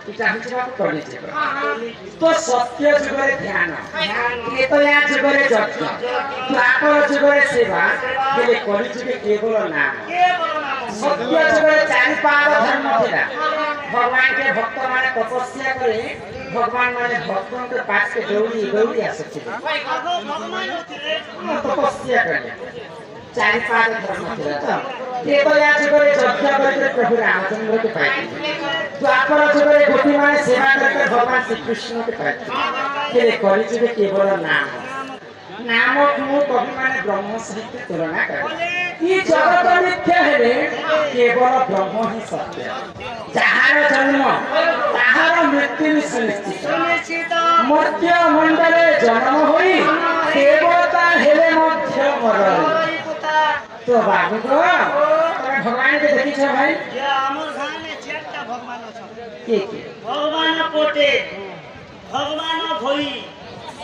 इटा हिचवा को करने चाहिए तो सत्य जुगरे ध्यान ये तो या जुगरे जप द्वापर जुगरे सेवा ये कलि जुगे केवल नाम सत्य जुगरे चारि पाद धर्म थिला भगवान के भक्त माने तपस्या करे भगवान माने भक्तों के पास के दौड़ी दौड़ी आ सकते भगवान तपस्या करे चारि पाद धर्म थिला तो ये तो या जुगरे जप करे प्रभु रामचंद्र के पाए द्वापर जुगरे गोपी माने सेवा करके भगवान श्री कृष्ण के पाए ये कलि जुगे केवल नाम नाम को कवि माने ब्रह्म सहित तुलना करे ये जगत मिथ्या है केवल ब्रह्म ही सत्य जहार जन्म ताहार मृत्यु सुनिश्चित मर्त्य मंडले जन्म होई देवता हेले मध्य मरई तो बाबू को भगवान के देखि छ भाई ये हमर गांव में चारटा भगवान छ के भगवान पोटे भगवान भई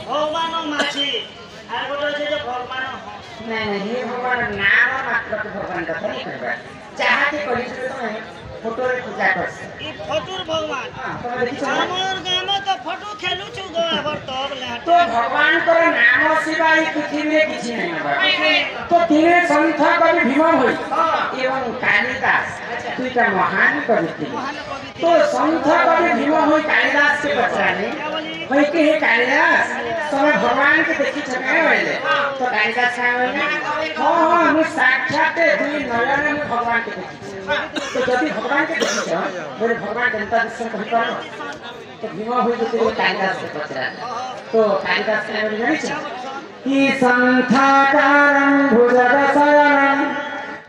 भगवान माछी আর গোটা যে ভগবান नहीं नहीं ये भगवान नाम मात्र के भगवान का नहीं करबा चाहते करी तो तुम्हें फोटो रे पूजा कर ई फटुर भगवान तो देखि छ हमर गांव में तो फटु खेलु छु गो आबर तब ले तो भगवान को नाम सिवाय पृथ्वी में किछि नहीं बा तो तीन संत कवि भीम होई एवं कालिदास दुईटा महान कवि थे तो संत कवि भीम होई कालिदास के पछाने होई के हे कालिदास समय भगवान के देखि छके होइले तो कालिदास का होइले हां हां हम साक्षात दुई नयन में भगवान के देखि तो जदि भगवान के देखि छ बोले भगवान जनता दर्शन कहि पारो तो भीम होई तो कालिदास के पछाने तो कालिदास का बोले जानि छ कि संथाकारं भुजगशयनं